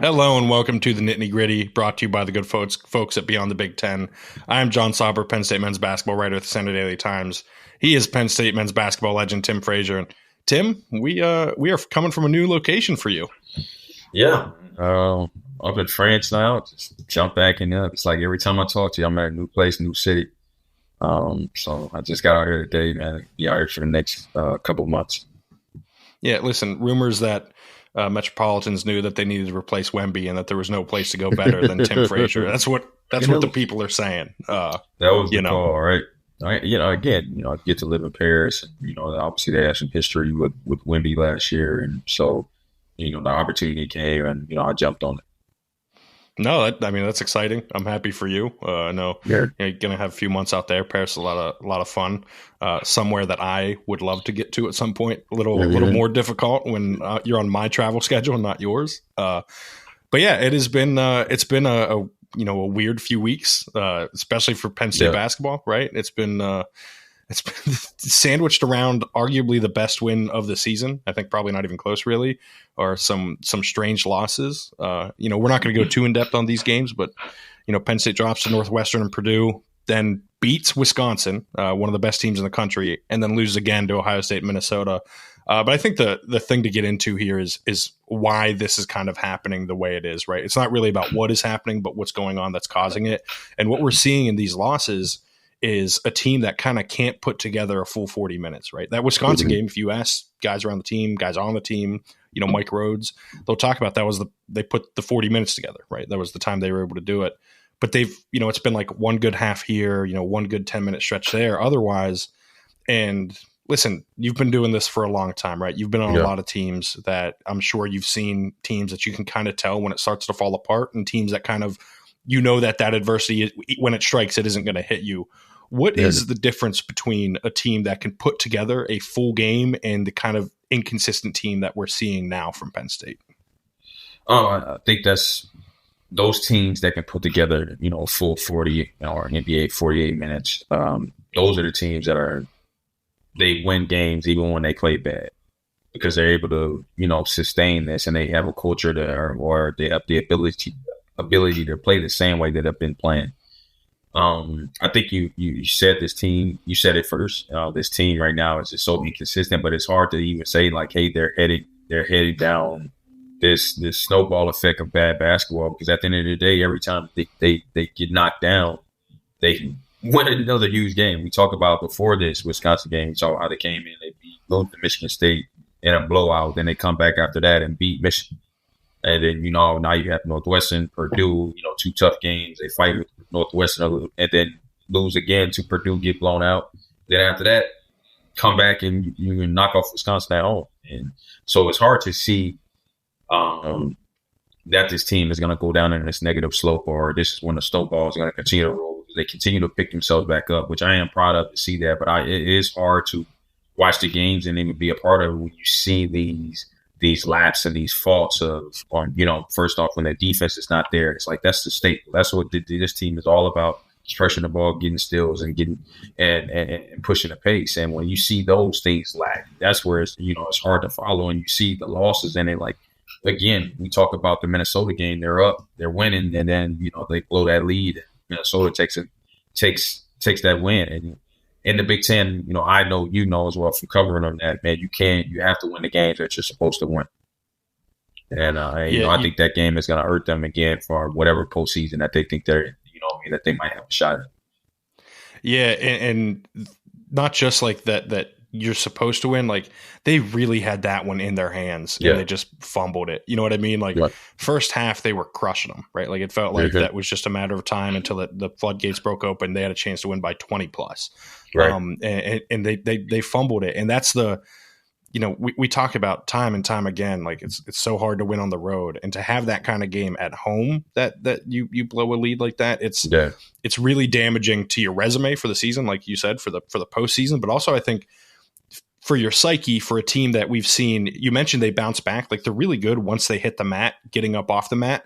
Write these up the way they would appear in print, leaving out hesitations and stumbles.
Hello and welcome to the Nitty Gritty, brought to you by the good folks at Beyond the Big Ten. I am Jon Sauber, Penn State men's basketball writer at the Centre Daily Times. He is Penn State men's basketball legend Tim Frazier. And Tim, we are coming from a new location for you. Yeah, up in France now. Just jump back in there. It's like every time I talk to you, I'm at a new place, new city. So I just got out here today, man. Be out here for the next couple of months. Yeah, listen, rumors that Metropolitans knew that they needed to replace Wemby and that there was no place to go better than Tim Frazier. That's what the people are saying. That was the call, right? I get to live in Paris. And, obviously they had some history with Wemby last year, and so the opportunity came, and I jumped on it. No, that's exciting. I'm happy for you. I know you're going to have a few months out there. Paris is a lot of fun. Somewhere that I would love to get to at some point. A little more difficult when you're on my travel schedule and not yours. But yeah, it's been a weird few weeks, especially for Penn State basketball. Right? It's been sandwiched around arguably the best win of the season. I think probably not even close, really, or some strange losses. We're not going to go too in depth on these games, but Penn State drops to Northwestern and Purdue, then beats Wisconsin, one of the best teams in the country, and then loses again to Ohio State and Minnesota. But I think the thing to get into here is why this is kind of happening the way it is, right? It's not really about what is happening, but what's going on that's causing it. And what we're seeing in these losses is a team that kind of can't put together a full 40 minutes, right? That Wisconsin game, if you ask guys around the team, guys on the team, Mike Rhoades, they'll talk about they put the 40 minutes together, right? That was the time they were able to do it. But they've, it's been like one good half here, one good 10-minute stretch there otherwise. And listen, you've been doing this for a long time, right? You've been on a lot of teams that I'm sure you've seen teams that you can kind of tell when it starts to fall apart, and teams that kind of, that adversity, when it strikes, it isn't going to hit you. What is the difference between a team that can put together a full game and the kind of inconsistent team that we're seeing now from Penn State? I think that's those teams that can put together, a full 40 or NBA 48 minutes. Those are the teams that they win games even when they play bad, because they're able to, sustain this, and they have a culture there, or they have the ability to play the same way that they've been playing. I think you said this team, you said it first. This team right now is just so inconsistent, but it's hard to even say like, hey, they're heading down this snowball effect of bad basketball, because at the end of the day, every time they get knocked down, they win another huge game. We talked about before this Wisconsin game, we saw how they came in, they beat Michigan State in a blowout, then they come back after that and beat Michigan. And then, now you have Northwestern, Purdue, two tough games. They fight with Northwestern and then lose again to Purdue, get blown out. Then after that, come back and you knock off Wisconsin at home. And so it's hard to see that this team is going to go down in this negative slope, or this is when the snowball is going to continue to roll. They continue to pick themselves back up, which I am proud of to see that. But it is hard to watch the games and even be a part of it when you see these laps and these faults first off, when the defense is not there. It's like, that's the state. That's what this team is all about. Pressuring the ball, getting steals, and getting and pushing the pace. And when you see those things lack, that's where it's hard to follow. And you see the losses, and again, we talk about the Minnesota game. They're up, they're winning, and then they blow that lead. Minnesota takes that win. And in the Big Ten, I know as well from covering on that, man, you have to win the games that you're supposed to win. And I think that game is going to hurt them again for whatever postseason that they think that they might have a shot at. Yeah, and not just like that you're supposed to win. Like, they really had that one in their hands, and they just fumbled it. You know what I mean? Like, first half they were crushing them, right? Like, it felt like that was just a matter of time until the floodgates broke open. They had a chance to win by 20 plus, right? And they fumbled it, and that's the. We talk about time and time again, like it's so hard to win on the road, and to have that kind of game at home that you blow a lead like that, it's really damaging to your resume for the season, like you said, for the postseason, but also I think for your psyche, for a team that we've seen, you mentioned they bounce back, like they're really good once they hit the mat, getting up off the mat,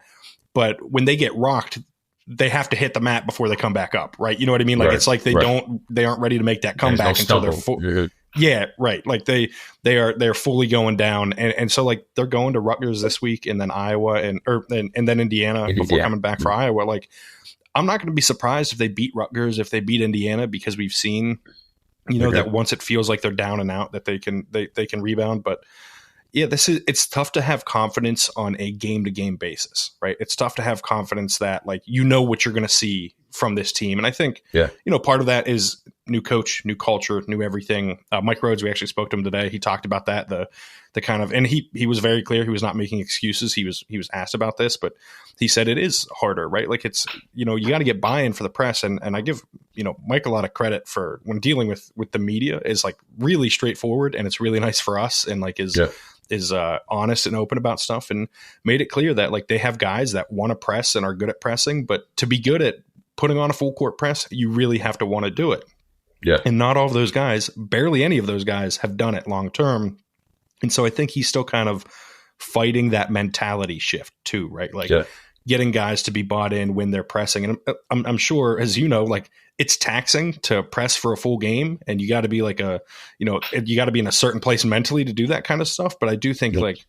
but when they get rocked, they have to hit the mat before they come back up, right? You know what I mean? Like, it's like they aren't ready to make that comeback until they're full. Yeah, right. Like they're fully going down, and so like they're going to Rutgers this week, and then Iowa, and then Indiana before coming back for Iowa. Like I'm not going to be surprised if they beat Rutgers, if they beat Indiana, because we've seen, that once it feels like they're down and out, that they can rebound. But yeah, it's tough to have confidence on a game to game basis, right? It's tough to have confidence that like what you're going to see from this team, and I think part of that is new coach, new culture, new everything. Mike Rhoades, we actually spoke to him today. He talked about that, the kind of, and he was very clear. He was not making excuses. He was asked about this, but he said it is harder, right? Like it's, you got to get buy-in for the press. And I give, Mike a lot of credit for when dealing with the media is like really straightforward, and it's really nice for us, and like is honest and open about stuff, and made it clear that like they have guys that want to press and are good at pressing, but to be good at putting on a full court press, you really have to want to do it. Yeah. And not all of those guys, barely any of those guys have done it long term. And so I think he's still kind of fighting that mentality shift too, right? Like getting guys to be bought in when they're pressing. And I'm sure, as like it's taxing to press for a full game, and you got to be like you got to be in a certain place mentally to do that kind of stuff. But I do think like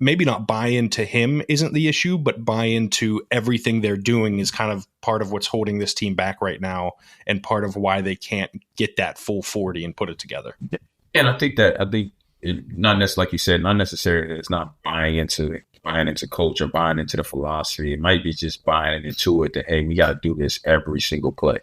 maybe not buy into him isn't the issue, but buy into everything they're doing is kind of part of what's holding this team back right now, and part of why they can't get that full 40 and put it together. And I think not necessarily, like you said, not necessarily it's not buying into coach or buying into the philosophy. It might be just buying into it that, hey, we got to do this every single play.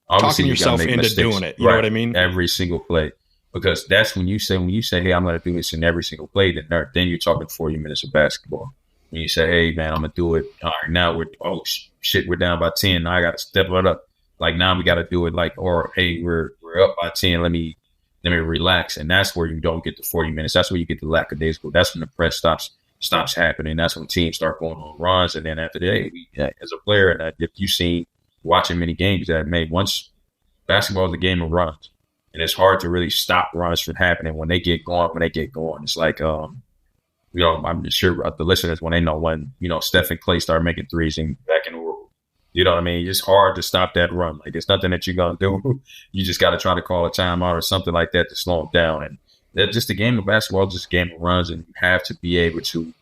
Obviously, talking yourself into mistakes, doing it. You know what I mean? Every single play. Because that's when you say, hey, I'm going to do this in every single play, then you're talking 40 minutes of basketball. When you say, hey, man, I'm going to do it. All right, now we're down by 10. Now I got to step it up. Like now we got to do it like, or hey, we're up by 10. Let me relax. And that's where you don't get the 40 minutes. That's where you get the lackadaisical. That's when the press stops happening. That's when teams start going on runs. And then after that, as a player, and if you've seen watching many games that made once basketball is a game of runs. And it's hard to really stop runs from happening when they get going. It's like, I'm sure the listeners, when they know when, Steph and Clay start making threes and back in the world, you know what I mean? It's hard to stop that run. Like, it's nothing that you're going to do. You just got to try to call a timeout or something like that to slow them down. And that's just a game of basketball, just a game of runs. And you have to be able to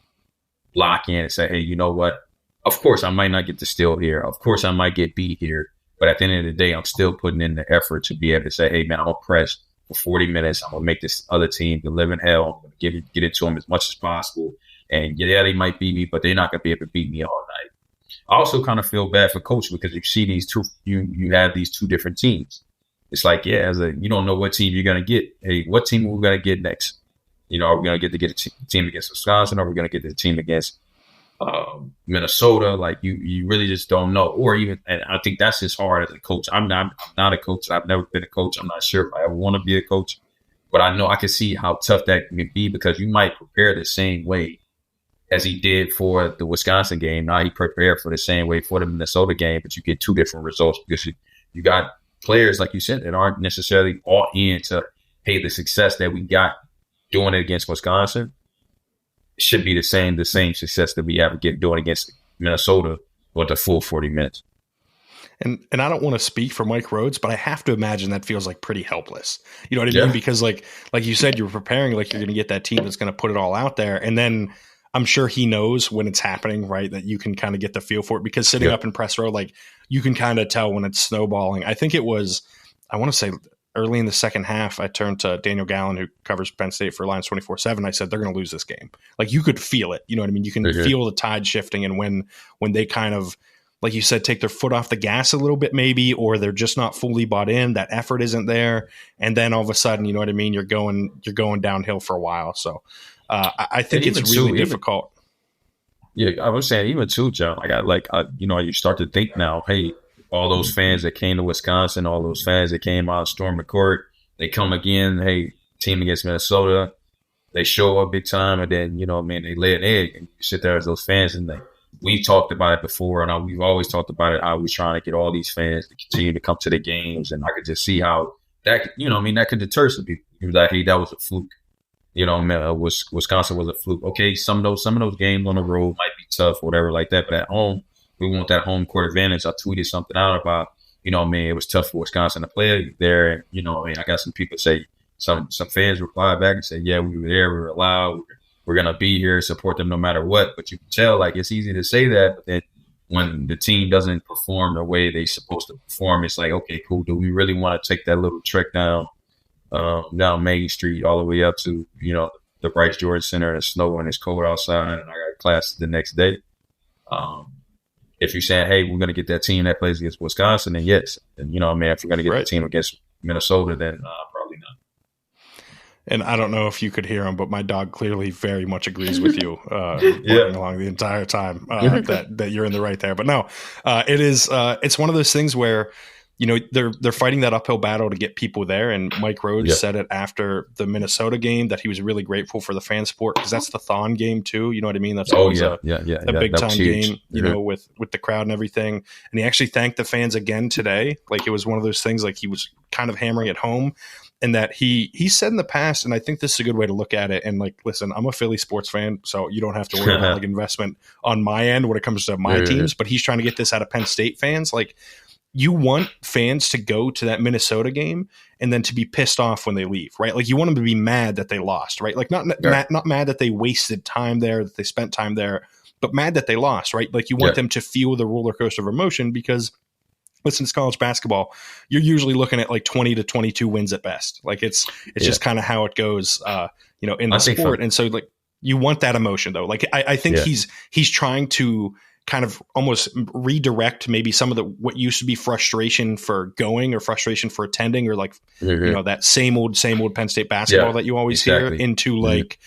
lock in and say, hey, you know what? Of course, I might not get the steal here. Of course, I might get beat here. But at the end of the day, I'm still putting in the effort to be able to say, hey, man, I'm going to press for 40 minutes. I'm going to make this other team to live in hell. I'm going to get it to them as much as possible. And they might beat me, but they're not going to be able to beat me all night. I also kind of feel bad for coach because you see these two, you have these two different teams. It's like, you don't know what team you're going to get. Hey, what team are we going to get next? Are we going to get a team against Wisconsin? Or are we going to get the team against Minnesota? Like you really just don't know. Or even, and I think that's just hard as a coach. I'm not a coach. I've never been a coach. I'm not sure if I ever want to be a coach, but I know I can see how tough that can be because you might prepare the same way as he did for the Wisconsin game. Now he prepared for the same way for the Minnesota game, but you get two different results because you got players, like you said, that aren't necessarily all into, hey, the success that we got doing it against Wisconsin should be the same success that we ever get doing against Minnesota with the full 40 minutes. And I don't want to speak for Mike Rhoades, but I have to imagine that feels like pretty helpless. You know what I mean? Because like you said, you're preparing like you're going to get that team that's going to put it all out there. And then I'm sure he knows when it's happening, right? That you can kind of get the feel for it because sitting up in press row, like you can kind of tell when it's snowballing. I think it was, I want to say early in the second half, I turned to Daniel Gallen, who covers Penn State for Lions 24/7. I said, they're going to lose this game. Like you could feel it. You know what I mean? You can feel the tide shifting. And when they kind of, like you said, take their foot off the gas a little bit maybe, or they're just not fully bought in, that effort isn't there. And then all of a sudden, you know what I mean? You're going downhill for a while. So I think it's really difficult. I was saying even too, John, you start to think now, hey, all those fans that came to Wisconsin, all those fans that came out, storm the court, they come again, hey, team against Minnesota, they show up big time, and then, they lay an egg, and you sit there as those fans, and we've talked about it before, and we've always talked about it, how we're trying to get all these fans to continue to come to the games, and I could just see how that, that could deter some people. He was like, hey, that was a fluke. Wisconsin was a fluke. Okay, some of those games on the road might be tough or whatever like that, but at home, we want that home court advantage. I tweeted something out about, it was tough for Wisconsin to play there. And, I got some people say some fans replied back and said, yeah, we were there, we were loud, we're going to be here, support them no matter what. But you can tell, like, it's easy to say that, but then when the team doesn't perform the way they're supposed to perform, it's like, okay, cool. Do we really want to take that little trek down Main Street all the way up to, the Bryce George Center and it's snow and it's cold outside and I got class the next day? If you're saying, hey, we're going to get that team that plays against Wisconsin, then yes. And, if we're going to get the team against Minnesota, then probably not. And I don't know if you could hear him, but my dog clearly very much agrees with you playing along the entire time that you're in the right there. But no, it is it's one of those things where, they're fighting that uphill battle to get people there. And Mike Rhoades said it after the Minnesota game that he was really grateful for the fan support because that's the Thon game too. You know what I mean? That's always a big time game, with the crowd and everything. And he actually thanked the fans again today. Like it was one of those things like he was kind of hammering it home. And that he said in the past, and I think this is a good way to look at it. And like, listen, I'm a Philly sports fan, so you don't have to worry about like investment on my end when it comes to my teams. But he's trying to get this out of Penn State fans. Like, you want fans to go to that Minnesota game and then to be pissed off when they leave, right? Like you want them to be mad that they lost, right? Like not mad that they wasted time there, that they spent time there, but mad that they lost, right? Like you want them to feel the roller coaster of emotion because. Listen, it's college basketball. You're usually looking at like 20 to 22 wins at best. Like it's just kind of how it goes, in the sport. And so like you want that emotion though. Like I think he's trying to kind of almost redirect maybe some of what used to be frustration for going or frustration for attending or like, that same old Penn State basketball that you always hear into like,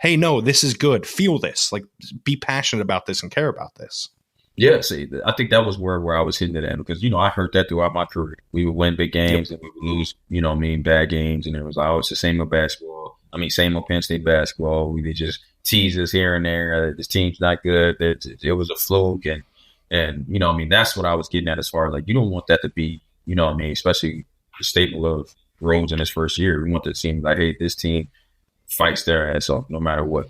hey, no, this is good. Feel this, like be passionate about this and care about this. Yeah, see, I think that was where I was hitting it at because, I heard that throughout my career. We would win big games and we would lose, bad games. And it was like, oh, it's the same old basketball. Same old Penn State basketball. They just tease us here and there. This team's not good. It was a fluke. And that's what I was getting at as far as like, you don't want that to be, especially the staple of Rhoades in his first year. We want to seem like, hey, this team fights their ass off no matter what.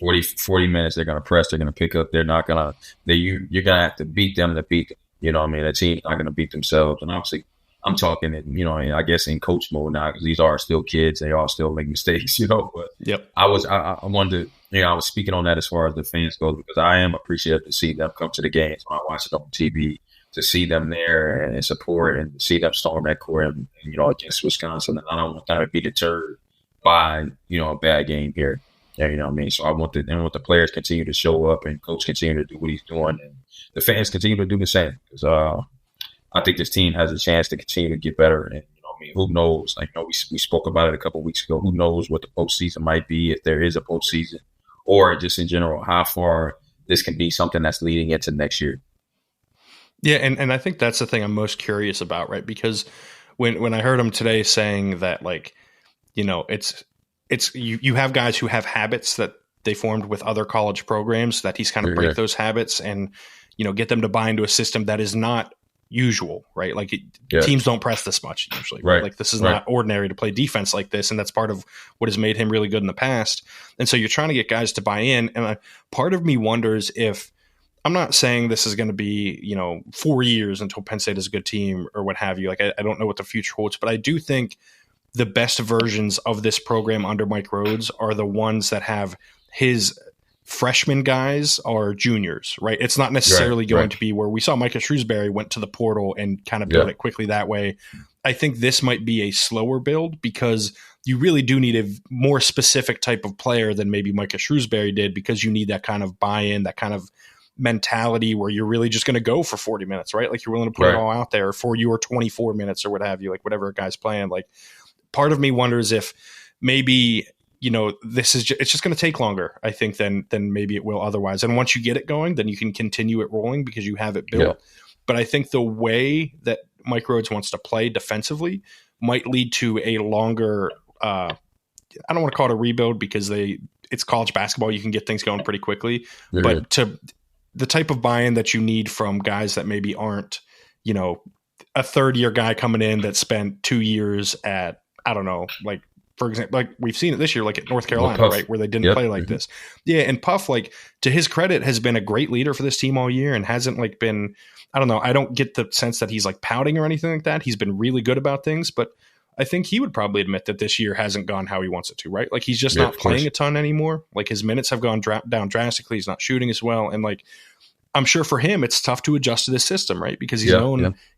40 minutes, they're going to press, they're going to pick up, they're not going to, you're going to have to beat them to beat them. The team's not going to beat themselves. And obviously, I'm talking, I guess in coach mode now, because these are still kids, they all still make mistakes, but I wanted to, I was speaking on that as far as the fans go, because I am appreciative to see them come to the games when I watch it on TV, to see them there and support and see them storm that court and against Wisconsin. And I don't want that to be deterred by, a bad game here. Yeah, So I want the players continue to show up and coach continue to do what he's doing and the fans continue to do the same. Because I think this team has a chance to continue to get better. And who knows? Like we spoke about it a couple of weeks ago. Who knows what the postseason might be if there is a postseason, or just in general how far this can be something that's leading into next year. Yeah, and I think that's the thing I'm most curious about, right? Because when I heard him today saying that, like, it's you have guys who have habits that they formed with other college programs that he's kind of break those habits and, get them to buy into a system that is not usual, right? Like teams don't press this much usually, right? Like this is not ordinary to play defense like this. And that's part of what has made him really good in the past. And so you're trying to get guys to buy in. And part of me wonders if, I'm not saying this is going to be, 4 years until Penn State is a good team or what have you. Like, I don't know what the future holds, but I do think the best versions of this program under Mike Rhoades are the ones that have his freshman guys are juniors, right? It's not necessarily going to be where we saw Micah Shrewsbury went to the portal and kind of build it quickly that way. I think this might be a slower build because you really do need a more specific type of player than maybe Micah Shrewsbury did, because you need that kind of buy-in, that kind of mentality where you're really just going to go for 40 minutes, right? Like you're willing to put it all out there for your 24 minutes or what have you, like whatever a guy's playing. Like, part of me wonders if maybe, this is it's just going to take longer, I think, than maybe it will otherwise. And once you get it going, then you can continue it rolling because you have it built. Yeah. But I think the way that Mike Rhoades wants to play defensively might lead to a longer, I don't want to call it a rebuild because it's college basketball. You can get things going pretty quickly. Yeah. But to the type of buy-in that you need from guys that maybe aren't, a third-year guy coming in that spent 2 years at, I don't know, like, for example, like we've seen it this year, like at North Carolina, right, where they didn't play like this. Yeah, and Puff, like, to his credit, has been a great leader for this team all year and hasn't, like, been, I don't know, I don't get the sense that he's, like, pouting or anything like that. He's been really good about things, but I think he would probably admit that this year hasn't gone how he wants it to, right? Like, he's just not playing a ton anymore. Like, his minutes have gone down drastically. He's not shooting as well. And like, I'm sure for him, it's tough to adjust to this system, right? Because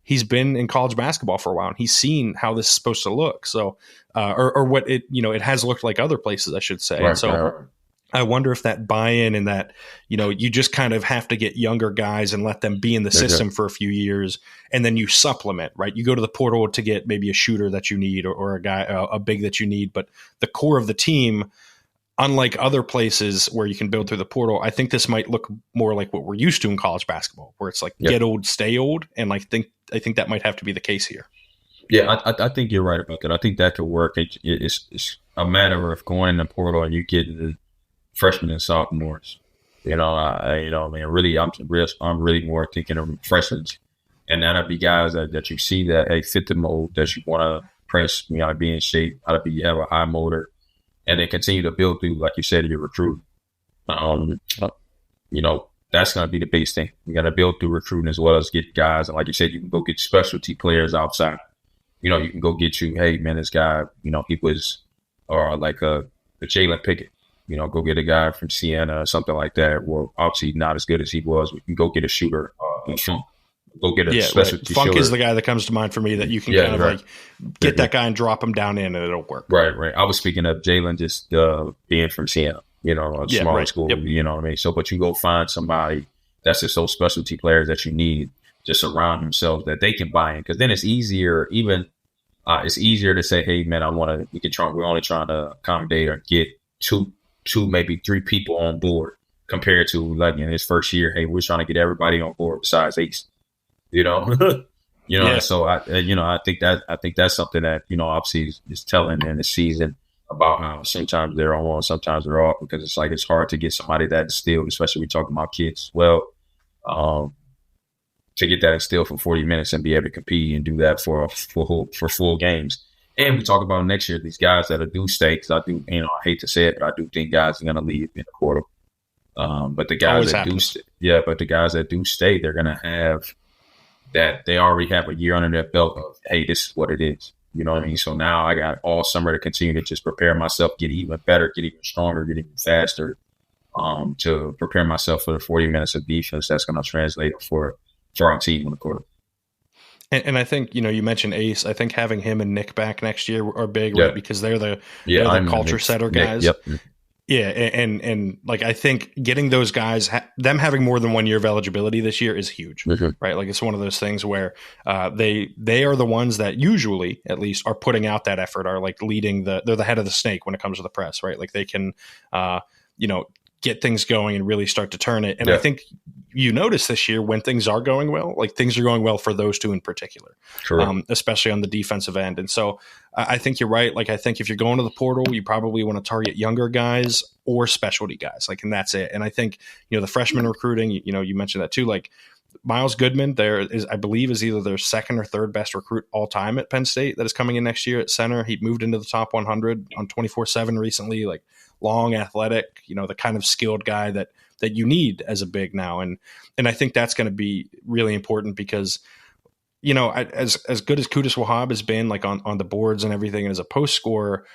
he's been in college basketball for a while and he's seen how this is supposed to look. So, or what it, it has looked like other places, I should say. Right, so I wonder if that buy-in and that, you just kind of have to get younger guys and let them be in the system for a few years. And then you supplement, right? You go to the portal to get maybe a shooter that you need or a guy, a big that you need. But the core of the team, unlike other places where you can build through the portal, I think this might look more like what we're used to in college basketball, where it's like get old, stay old. And I think that might have to be the case here. Yeah, I think you're right about that. I think that could work. It's a matter of going in the portal and you get the freshmen and sophomores. Really, I'm really more thinking of freshmen, and that'll be guys that you see that fit the mold that you want to press. Be in shape, have a high motor. And then continue to build through, like you said, your recruit. That's going to be the base thing. You got to build through recruiting as well as get guys. And like you said, you can go get specialty players outside. You can go get hey, man, this guy, he was, or like a Jalen Pickett. Go get a guy from Siena or something like that. Well, obviously not as good as he was. We can go get a shooter. Go get a specialty Funk shooter. is the guy that comes to mind for me that you can get that guy and drop him down in and it'll work. Right. I was speaking of Jalen just being from Siena, a smaller school, you know what I mean? So, but you go find somebody that's just those specialty players that you need just around themselves that they can buy in. Because then it's easier, it's easier to say, hey, man, we're only trying to accommodate or get two, maybe three people on board compared to like in his first year, hey, we're trying to get everybody on board besides Ace. So I think that's something that, obviously is telling in the season about how sometimes they're on, sometimes they're off, because it's like, it's hard to get somebody that instilled, especially we talking about kids. Well, to get that instilled for 40 minutes and be able to compete and do that for full games. And we talk about next year, these guys that do stay, because I do, I hate to say it, but I do think guys are going to leave in the quarter. But the guys the guys that do stay, they're going to have that they already have a year under their belt of, hey, this is what it is. You know what I mean? So now I got all summer to continue to just prepare myself, get even better, get even stronger, get even faster, to prepare myself for the 40 minutes of defense that's going to translate for our team on the court. And I think, you mentioned Ace. I think having him and Nick back next year are big, right? Because they're the culture setter guys. Yep. Yeah, and like, I think getting those guys, them having more than 1 year of eligibility this year is huge, right? Like, it's one of those things where they are the ones that usually, at least, are putting out that effort, are like leading they're the head of the snake when it comes to the press, right? Like, they can, get things going and really start to turn it. And I think you notice this year when things are going well, like things are going well for those two in particular, especially on the defensive end. And so I think you're right. Like, I think if you're going to the portal, you probably want to target younger guys or specialty guys, like, and that's it. And I think, the freshman recruiting, you mentioned that too, like Miles Goodman, I believe is either their second or third best recruit all time at Penn State that is coming in next year at center. He moved into the top 100 on 24/7 recently, like long, athletic, the kind of skilled guy that you need as a big now. And I think that's going to be really important because, as good as Qudus Wahab has been, like on the boards and everything, and as a post scorer,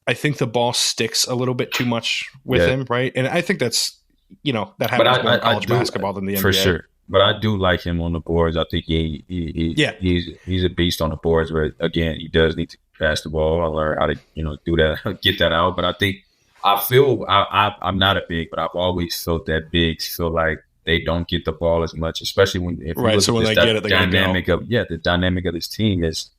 I think the ball sticks a little bit too much with him. Right. And I think that's, that happens more in college basketball than the NBA. For sure. But I do like him on the boards. I think he's a beast on the boards, where, again, he does need to pass the ball. I learned how to, do that, get that out. But I think, I'm not a big, but I've always felt that bigs feel like they don't get the ball as much, especially when they get it, the dynamic of this team is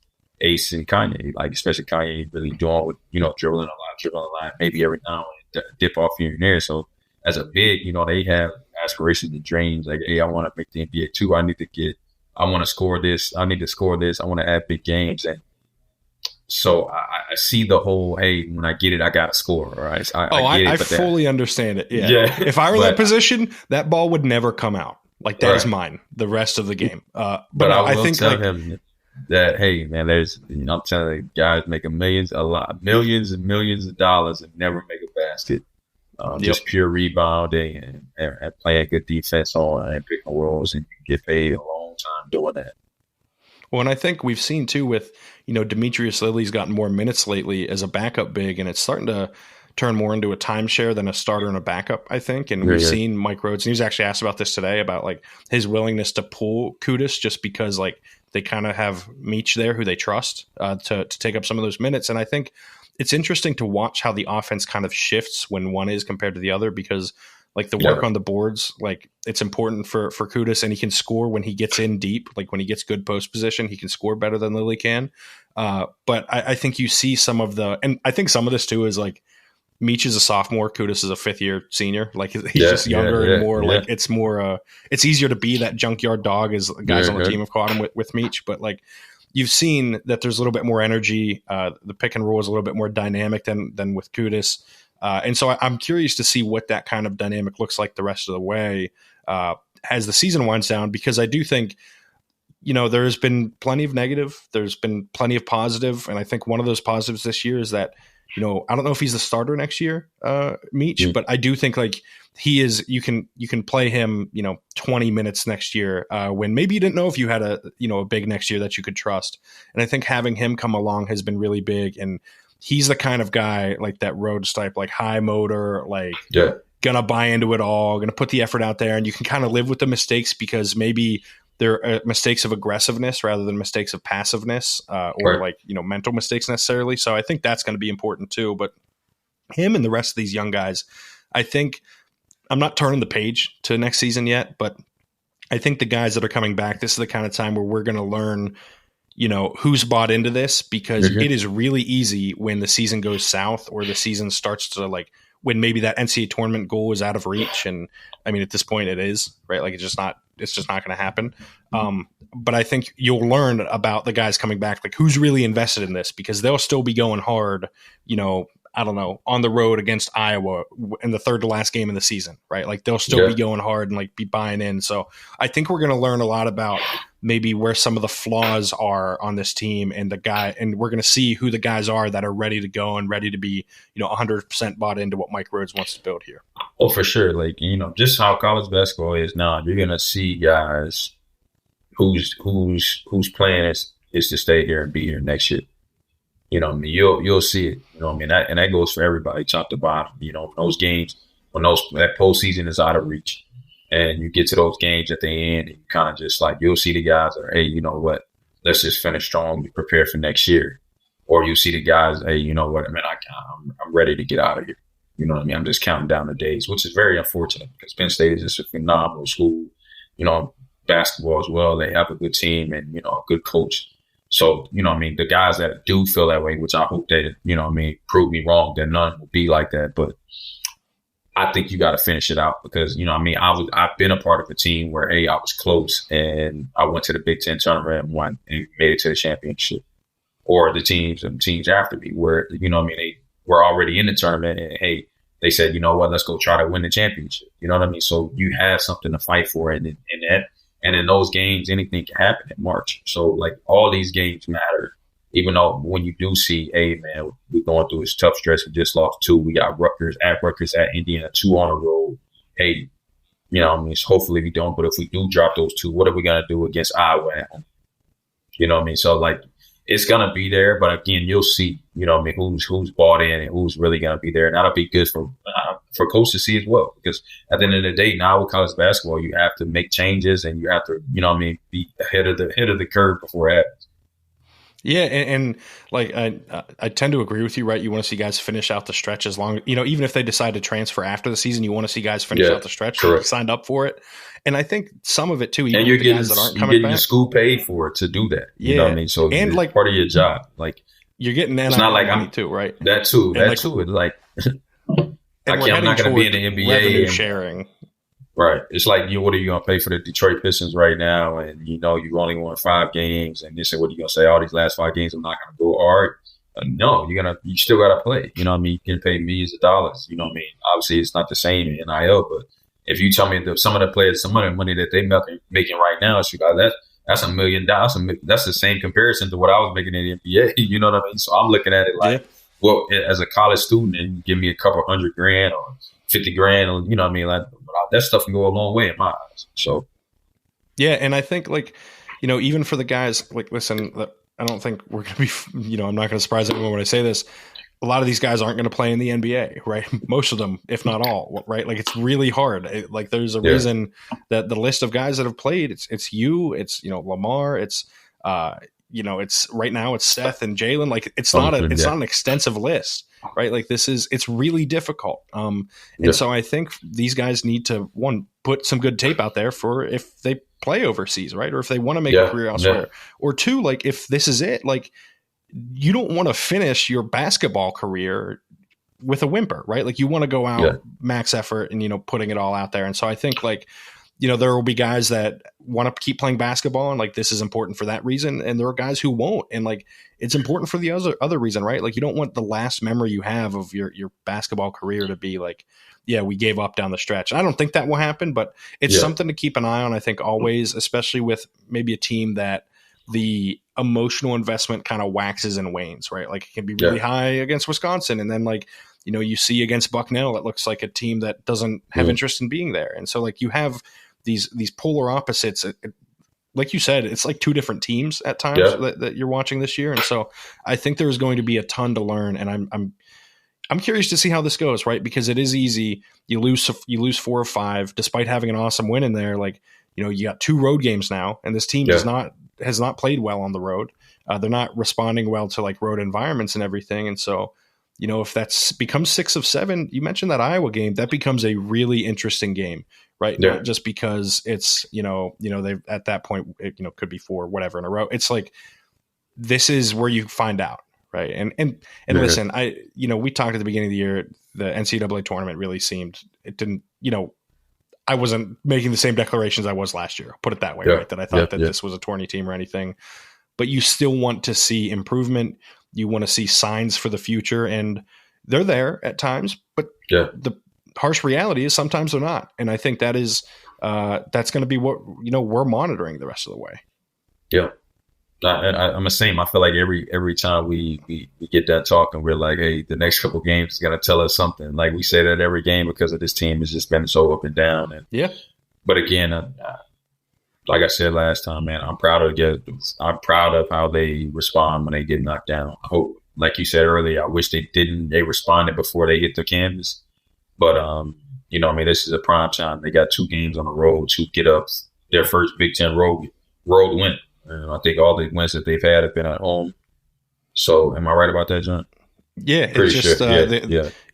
Ace and Kanye. Like, especially Kanye really doing with, dribbling a lot, maybe every now and then dip off here and there. So as a big, they have aspirations and dreams. Like, hey, I want to make the NBA too. I want to score this. I need to score this. I want to have big games. And so I see the whole, hey, when I get it, I got to score. Right? I fully understand it. Yeah. If I were in that position, that ball would never come out. Like, that is mine the rest of the game. But I think tell him that, hey, man, I'm telling you, guys making millions and millions of dollars and never make a basket. Just pure rebounding and playing good defense and picking rolls, and get paid a long time doing that. Well, and I think we've seen too with, Demetrius Lilly's gotten more minutes lately as a backup big, and it's starting to turn more into a timeshare than a starter and a backup, I think. And we've seen Mike Rhoades, and he was actually asked about this today, about like his willingness to pull Kudus just because like they kind of have Meach there who they trust to take up some of those minutes. And I think it's interesting to watch how the offense kind of shifts when one is compared to the other, because like the work on the boards, like it's important for Kudus, and he can score when he gets in deep. Like when he gets good post position, he can score better than Lilly can. But I think you see some of and I think some of this too is like Meach is a sophomore, Kudus is a 5th-year senior. Like he's just younger and more like it's more, it's easier to be that junkyard dog as guys on the team have caught him with Meach. But like you've seen that there's a little bit more energy. The pick and roll is a little bit more dynamic than with Kudus. And so I'm curious to see what that kind of dynamic looks like the rest of the way as the season winds down, because I do think, there's been plenty of negative. There's been plenty of positive. And I think one of those positives this year is that, I don't know if he's the starter next year, Meach, but I do think like he is, you can play him, 20 minutes next year when maybe you didn't know if you had a big next year that you could trust. And I think having him come along has been really big. And he's the kind of guy like that Rhoades type, like high motor, like gonna buy into it all, gonna put the effort out there, and you can kind of live with the mistakes because maybe they're mistakes of aggressiveness rather than mistakes of passiveness or like, mental mistakes necessarily. So I think that's going to be important too. But him and the rest of these young guys, I think I'm not turning the page to next season yet, but I think the guys that are coming back, this is the kind of time where we're going to learn, who's bought into this, because it is really easy when the season goes south or the season starts to like, when maybe that NCAA tournament goal is out of reach. And I mean, at this point it is, right? Like it's just not going to happen. But I think you'll learn about the guys coming back, like who's really invested in this, because they'll still be going hard, I don't know, on the road against Iowa in the third to last game of the season, right? Like they'll still be going hard and like be buying in. So I think we're going to learn a lot about maybe where some of the flaws are on this team and we're going to see who the guys are that are ready to go and ready to be, 100% bought into what Mike Rhoades wants to build here. Oh, for sure. Like, just how college basketball is now, you're going to see guys whose plan is to stay here and be here next year. You'll see it. And that goes for everybody, top to bottom. Those games when that postseason is out of reach, and you get to those games at the end, and you kind of just like you'll see the guys that are, hey, you know what, let's just finish strong, prepare for next year. Or you see the guys, hey, you know what, man, I'm ready to get out of here. You know what I mean? I'm just counting down the days, which is very unfortunate because Penn State is just a phenomenal school. Basketball as well. They have a good team and a good coach. So, the guys that do feel that way, which I hope they, prove me wrong, that none will be like that. But I think you got to finish it out because, I've been a part of a team where, hey, I was close and I went to the Big Ten tournament and won and made it to the championship. Or the teams after me where, they were already in the tournament and, hey, they said, you know what, let's go try to win the championship. You know what I mean? So you have something to fight for and in those games, anything can happen in March. So, like, all these games matter, even though when you do see, hey, man, we're going through this tough stretch. We just lost 2. We got Rutgers, at Indiana, 2 on the road. Hey, hopefully we don't. But if we do drop those 2, what are we going to do against Iowa at home? You know what I mean? So, like, it's going to be there. But, again, you'll see, who's bought in and who's really going to be there. And that'll be good for coaches to see as well. Because at the end of the day, now with college basketball, you have to make changes and you have to, be ahead of the curve before it happens. Yeah, and like I tend to agree with you, right? You want to see guys finish out the stretch as long, even if they decide to transfer after the season, you want to see guys finish out the stretch. So you signed up for it. And I think some of it too, even you're the guys that aren't coming back. The school paid for it to do that. You know what I mean? So and it's part of your job. Like you're getting it's not like I'm too, right? That too. It's like I'm not going to be in the NBA revenue sharing. Right. It's like, what are you going to pay for the Detroit Pistons right now? And, you only won 5 games. And they say, what are you going to say? All these last 5 games, I'm not going to go hard. No, you still got to play. You know what I mean? You can pay millions of dollars. You know what I mean? Obviously, it's not the same in NIL, but if you tell me that some of the players, some of the money that they're making right now, it's that's $1 million. That's the same comparison to what I was making in the NBA. You know what I mean? So I'm looking at it like, well, as a college student, and you give me a couple $100,000 or $50,000, or, you know what I mean? Like, that stuff can go a long way in my eyes. So, yeah, and I think like, even for the guys, like, listen, I don't think we're going to be, I'm not going to surprise anyone when I say this. A lot of these guys aren't going to play in the NBA, right? Most of them, if not all, right? Like, it's really hard. Like, there's a reason that the list of guys that have played, it's you, it's, Lamar, it's, it's right now it's Seth and Jalen. Like, it's not an extensive list, right? Like, it's really difficult. And so I think these guys need to, one, put some good tape out there for if they play overseas, right? Or if they want to make a career elsewhere, or two, like, if this is it, like, you don't want to finish your basketball career with a whimper, right? Like, you want to go out max effort and, putting it all out there. And so I think, like, there will be guys that want to keep playing basketball and, like, this is important for that reason. And there are guys who won't. And, like, it's important for the other reason, right? Like, you don't want the last memory you have of your basketball career to be like, yeah, we gave up down the stretch. And I don't think that will happen, but it's something to keep an eye on, I think, always, especially with maybe a team that the emotional investment kind of waxes and wanes, right? Like, it can be really high against Wisconsin. And then, like, you see against Bucknell, it looks like a team that doesn't have interest in being there. And so, like, you have these polar opposites. Like you said, it's like two different teams at times that you're watching this year. And so I think there's going to be a ton to learn. And I'm curious to see how this goes, right? Because it is easy. You lose 4 or 5, despite having an awesome win in there. Like, you got 2 road games now, and this team has not played well on the road. They're not responding well to, like, road environments and everything. And so, if that's becomes 6 of 7, you mentioned that Iowa game, that becomes a really interesting game, right? Yeah. Not just because it's, they've at that point, it, could be 4, whatever in a row. It's like, this is where you find out. Right. And listen, we talked at the beginning of the year, the NCAA tournament really seemed, it didn't, I wasn't making the same declarations I was last year, put it that way, right? That I thought that this was a tourney team or anything, but you still want to see improvement. You want to see signs for the future, and they're there at times, but the harsh reality is sometimes they're not. And I think that is, that's going to be what, we're monitoring the rest of the way. Yeah. I'm the same. I feel like every time we get that talk and we're like, hey, the next couple of games is going to tell us something. Like, we say that every game because of this team has just been so up and down. And but again, like I said last time, man, I'm proud of how they respond when they get knocked down. I hope, like you said earlier, I wish they responded before they hit the canvas. But this is a prime time. They got 2 games on the road to get up their first Big Ten road win. And I think all the wins that they've had have been at home. So, am I right about that, John? Yeah, it's just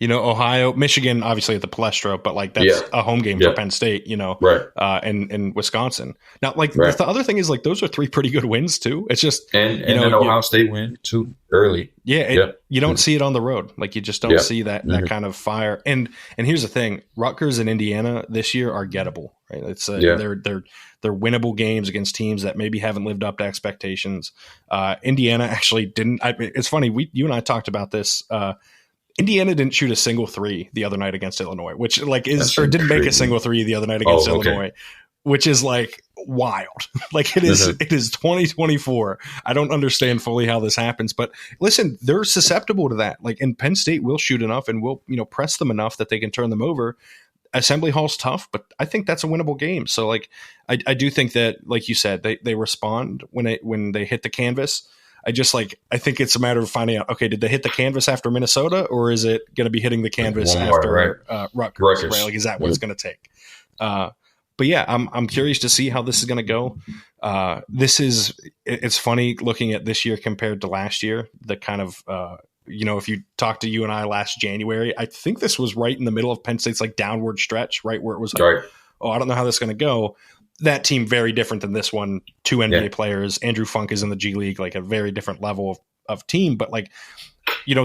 Ohio, Michigan, obviously at the Palestra, but, like, that's a home game for Penn State, right? And Wisconsin. Now, like, the other thing is, like, those are 3 pretty good wins too. It's just and an Ohio State win too early. Yeah, you don't see it on the road. Like, you just don't see that kind of fire. And here's the thing: Rutgers and Indiana this year are gettable, right? It's they're winnable games against teams that maybe haven't lived up to expectations. Indiana actually didn't. It's funny. You and I talked about this. Indiana didn't shoot a single 3 the other night against Illinois, which, like, didn't make a single 3 the other night against Illinois, which is, like, wild. Like, it is 2024. I don't understand fully how this happens, but listen, they're susceptible to that. Like, and Penn State will shoot enough and will, press them enough that they can turn them over. Assembly Hall's tough, but I think that's a winnable game. So, like, I do think that, like you said, they respond when they hit the canvas. I think it's a matter of finding out, okay, did they hit the canvas after Minnesota, or is it going to be hitting the canvas after Rutgers, right? Like, is that what it's going to take? But yeah, I'm curious to see how this is going to go. It's funny looking at this year compared to last year, the kind of, if you talked to you and I last January, I think this was right in the middle of Penn State's, like, downward stretch, right? Where it was like, I don't know how this is going to go. That team, very different than this one. 2 NBA players. Andrew Funk is in the G League, like, a very different level of team. But, like,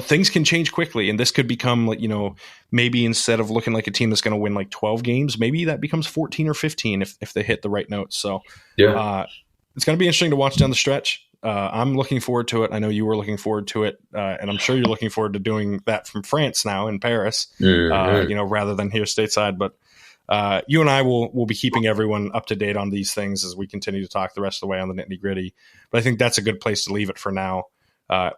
things can change quickly. And this could become, like, maybe instead of looking like a team that's going to win, like, 12 games, maybe that becomes 14 or 15 if they hit the right notes. So it's going to be interesting to watch down the stretch. I'm looking forward to it. I know you were looking forward to it. And I'm sure you're looking forward to doing that from France now in Paris, rather than here stateside. But you and I will be keeping everyone up to date on these things as we continue to talk the rest of the way on the nitty gritty. But I think that's a good place to leave it for now.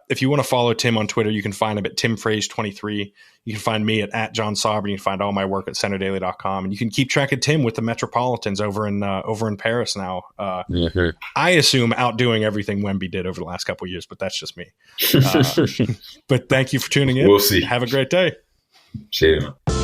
If you want to follow Tim on Twitter, you can find him at TimFraze23. You can find me at Jon Sauber. You can find all my work at CenterDaily.com. And you can keep track of Tim with the Metropolitans over in Paris now. I assume outdoing everything Wemby did over the last couple of years, but that's just me. But thank you for tuning in. We'll see. Have a great day. See you.